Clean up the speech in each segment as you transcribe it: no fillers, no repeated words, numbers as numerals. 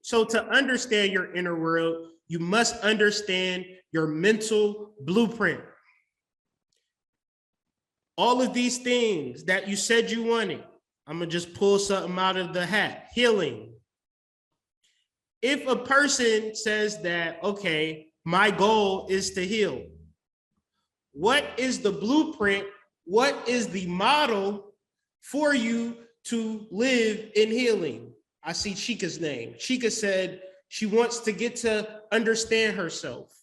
So to understand your inner world, you must understand your mental blueprint. All of these things that you said you wanted, I'm gonna just pull something out of the hat. Healing. If a person says that, okay, my goal is to heal, what is the blueprint? What is the model for you to live in healing? I see Chika's name. Chika said she wants to get to understand herself.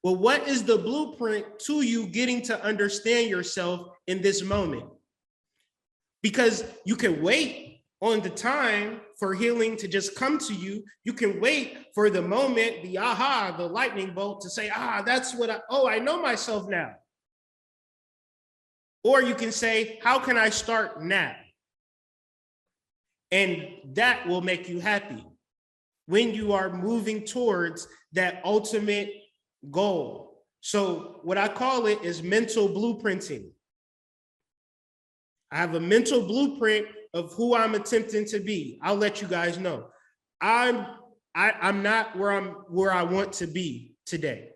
Well, what is the blueprint to you getting to understand yourself in this moment? Because you can wait on the time for healing to just come to you. You can wait for the moment, the aha, the lightning bolt to say, that's what I know myself now. Or you can say, how can I start now? And that will make you happy when you are moving towards that ultimate goal. So what I call it is mental blueprinting. I have a mental blueprint of who I'm attempting to be. I'll let you guys know. I'm not where I want to be today.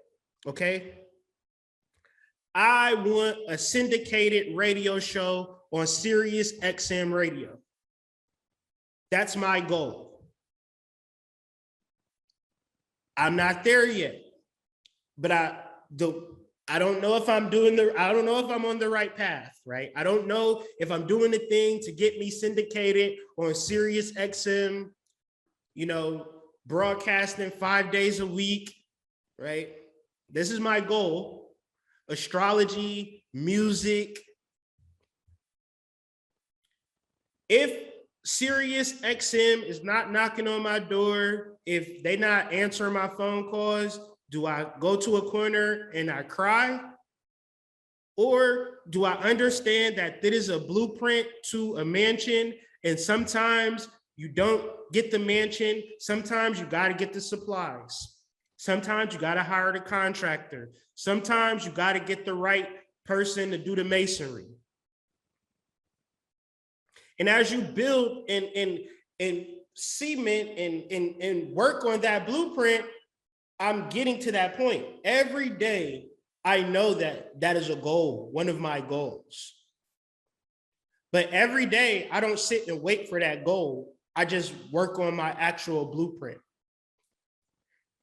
Okay. I want a syndicated radio show on Sirius XM radio. That's my goal. I'm not there yet, but I don't know if I'm on the right path, right? I don't know if I'm doing the thing to get me syndicated on Sirius XM, broadcasting 5 days a week, right? This is my goal. Astrology, music. If Sirius XM is not knocking on my door, if they not answering my phone calls, do I go to a corner and I cry? Or do I understand that this is a blueprint to a mansion, and sometimes you don't get the mansion, sometimes you got to get the supplies. Sometimes you got to hire the contractor. Sometimes you got to get the right person to do the masonry. And as you build and cement and work on that blueprint, I'm getting to that point. Every day, I know that is a goal, one of my goals. But every day, I don't sit and wait for that goal. I just work on my actual blueprint.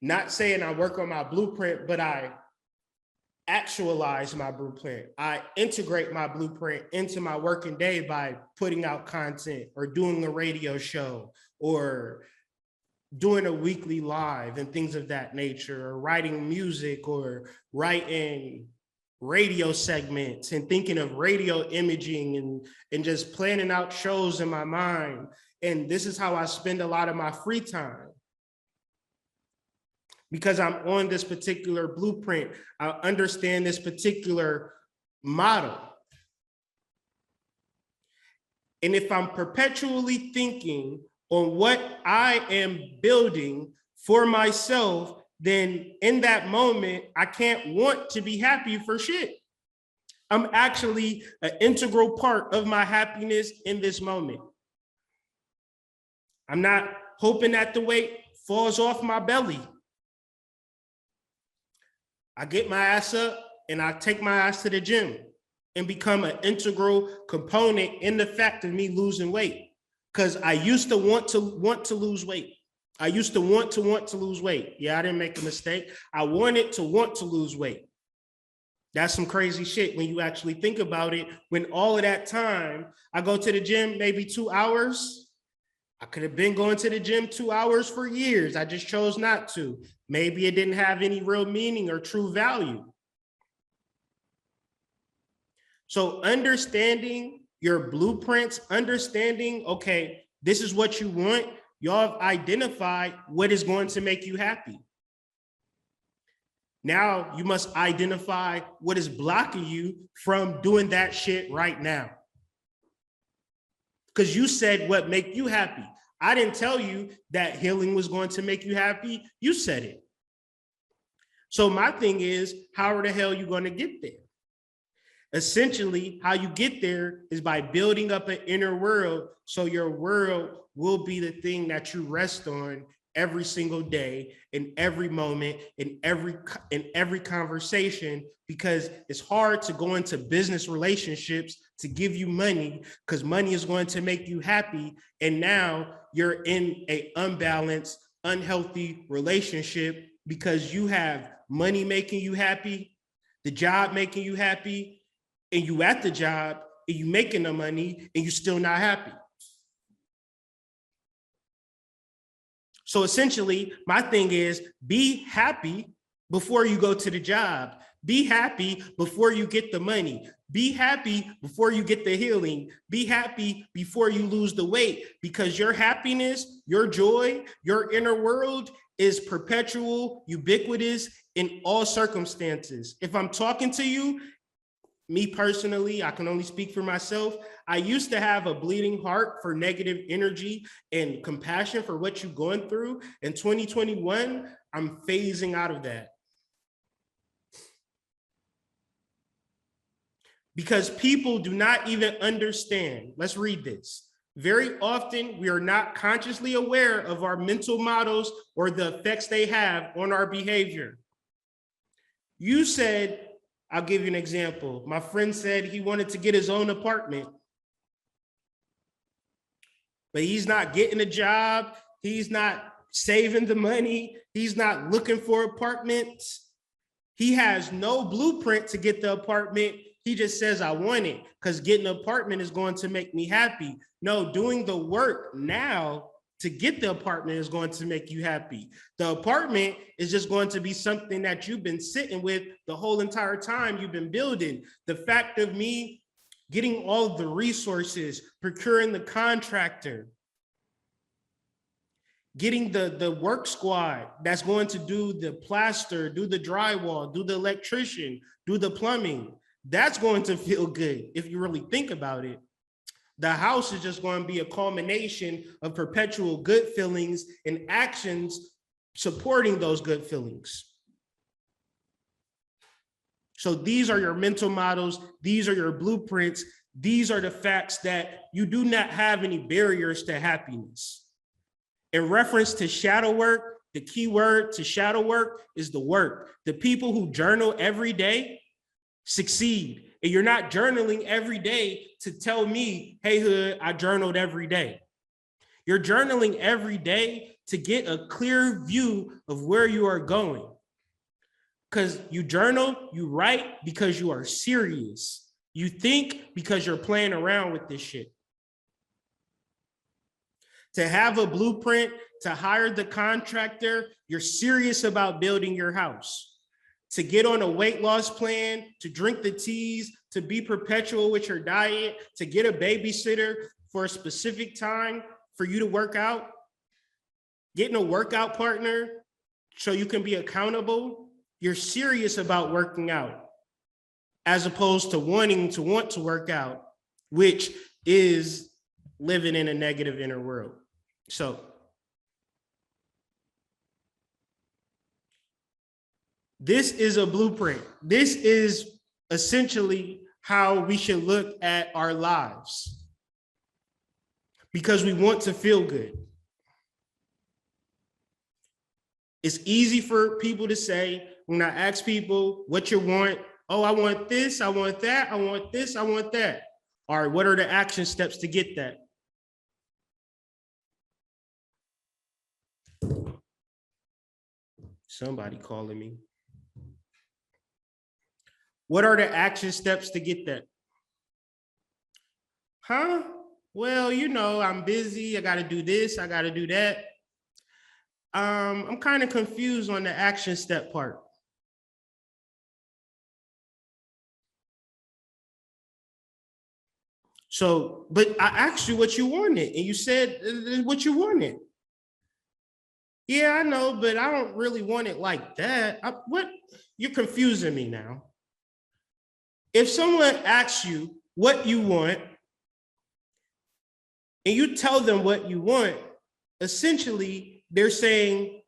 Not saying I work on my blueprint, but I actualize my blueprint. I integrate my blueprint into my working day by putting out content or doing a radio show or doing a weekly live and things of that nature, or writing music or writing radio segments and thinking of radio imaging and just planning out shows in my mind. And this is how I spend a lot of my free time. Because I'm on this particular blueprint, I understand this particular model. And if I'm perpetually thinking on what I am building for myself, then in that moment, I can't want to be happy for shit. I'm actually an integral part of my happiness in this moment. I'm not hoping that the weight falls off my belly. I get my ass up and I take my ass to the gym and become an integral component in the fact of me losing weight. Because I used to want to lose weight. I used to want to lose weight. Yeah, I didn't make a mistake. I wanted to want to lose weight. That's some crazy shit when you actually think about it. When all of that time, I go to the gym maybe 2 hours. I could have been going to the gym 2 hours for years. I just chose not to. Maybe it didn't have any real meaning or true value. So understanding your blueprints, understanding, okay, this is what you want. Y'all have identified what is going to make you happy. Now you must identify what is blocking you from doing that shit right now. Because you said what make you happy. I didn't tell you that healing was going to make you happy. You said it. So my thing is, how the hell are you going to get there? Essentially, how you get there is by building up an inner world, so your world will be the thing that you rest on every single day, in every moment, in every conversation, because it's hard to go into business relationships to give you money because money is going to make you happy. And now you're in an unbalanced, unhealthy relationship because you have money making you happy, the job making you happy, and you at the job and you making the money and you still not happy. So essentially, my thing is be happy before you go to the job. Be happy before you get the money. Be happy before you get the healing. Be happy before you lose the weight, because your happiness, your joy, your inner world is perpetual, ubiquitous in all circumstances. If I'm talking to you, me personally, I can only speak for myself. I used to have a bleeding heart for negative energy and compassion for what you're going through. In 2021, I'm phasing out of that. Because people do not even understand. Let's read this. Very often, we are not consciously aware of our mental models or the effects they have on our behavior. You said, I'll give you an example. My friend said he wanted to get his own apartment, but he's not getting a job. He's not saving the money. He's not looking for apartments. He has no blueprint to get the apartment. He just says, I want it because getting an apartment is going to make me happy. No, doing the work now to get the apartment is going to make you happy. The apartment is just going to be something that you've been sitting with the whole entire time you've been building. The fact of me getting all the resources, procuring the contractor, getting the work squad that's going to do the plaster, do the drywall, do the electrician, do the plumbing. That's going to feel good if you really think about it. The house is just going to be a culmination of perpetual good feelings and actions supporting those good feelings. So these are your mental models. These are your blueprints. These are the facts that you do not have any barriers to happiness. In reference to shadow work, the key word to shadow work is the work. The people who journal every day succeed. And you're not journaling every day to tell me, hey, Hood, I journaled every day. You're journaling every day to get a clear view of where you are going. Because you journal, you write because you are serious. You think because you're playing around with this shit. To have a blueprint, to hire the contractor, you're serious about building your house. To get on a weight loss plan, to drink the teas, to be perpetual with your diet, to get a babysitter for a specific time for you to work out, getting a workout partner so you can be accountable. You're serious about working out as opposed to want to work out, which is living in a negative inner world. So this is a blueprint. This is essentially how we should look at our lives because we want to feel good. It's easy for people to say, when I ask people what you want, oh, I want this, I want that, I want this, I want that. All right, what are the action steps to get that? Somebody calling me. What are the action steps to get that? Huh? Well, you know, I'm busy. I got to do this. I got to do that. I'm kind of confused on the action step part. So, but I asked you what you wanted, and you said what you wanted. Yeah, I know, but I don't really want it like that. What? You're confusing me now. If someone asks you what you want and you tell them what you want, essentially they're saying,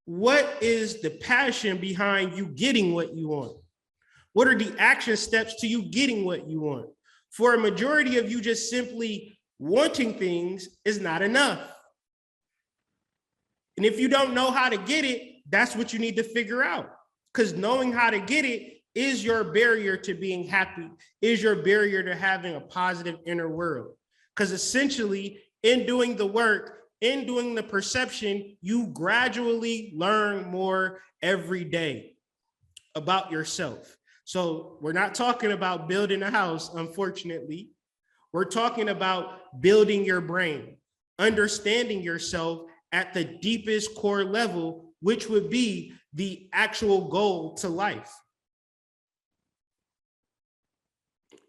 what is the passion behind you getting what you want? What are the action steps to you getting what you want? For a majority of you, just simply wanting things is not enough. And And if you don't know how to get it, that's what you need to figure out. Because knowing how to get it is your barrier to being happy, is your barrier to having a positive inner world. Because essentially, in doing the work, in doing the perception, you gradually learn more every day about yourself. So we're not talking about building a house, unfortunately. We're talking about building your brain, understanding yourself at the deepest core level, which would be the actual goal to life.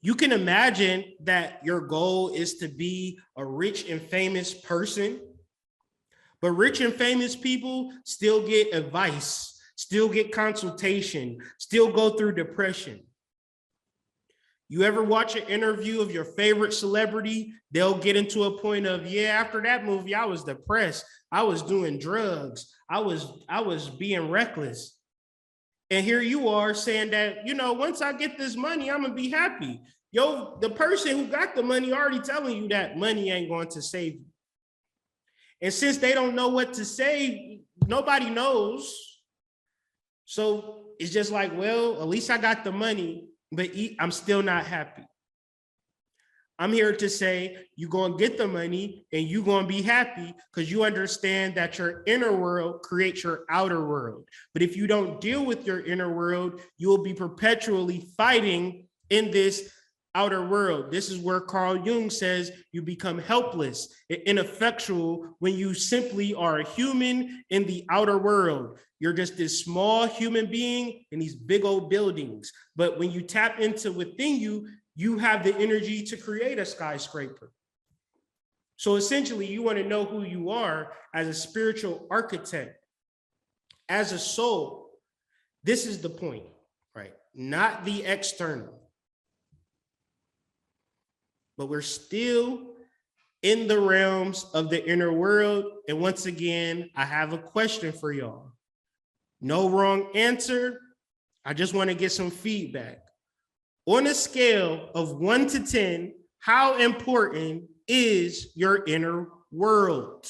You can imagine that your goal is to be a rich and famous person, but rich and famous people still get advice, still get consultation, still go through depression. You ever watch an interview of your favorite celebrity? They'll get into a point of, yeah, after that movie, I was depressed. I was doing drugs. I was being reckless. And here you are saying that, once I get this money, I'm gonna be happy. Yo, the person who got the money already telling you that money ain't going to save you. And since they don't know what to say, nobody knows. So it's just like, well, at least I got the money, but I'm still not happy. I'm here to say you're going to get the money and you're going to be happy because you understand that your inner world creates your outer world. But if you don't deal with your inner world, you will be perpetually fighting in this outer world. This is where Carl Jung says you become helpless and ineffectual when you simply are a human in the outer world. You're just this small human being in these big old buildings. But when you tap into within you, you have the energy to create a skyscraper. So essentially, you want to know who you are as a spiritual architect, as a soul. This is the point, right? Not the external. But we're still in the realms of the inner world. And once again, I have a question for y'all. No wrong answer. I just want to get some feedback. On a scale of 1 to 10, how important is your inner world?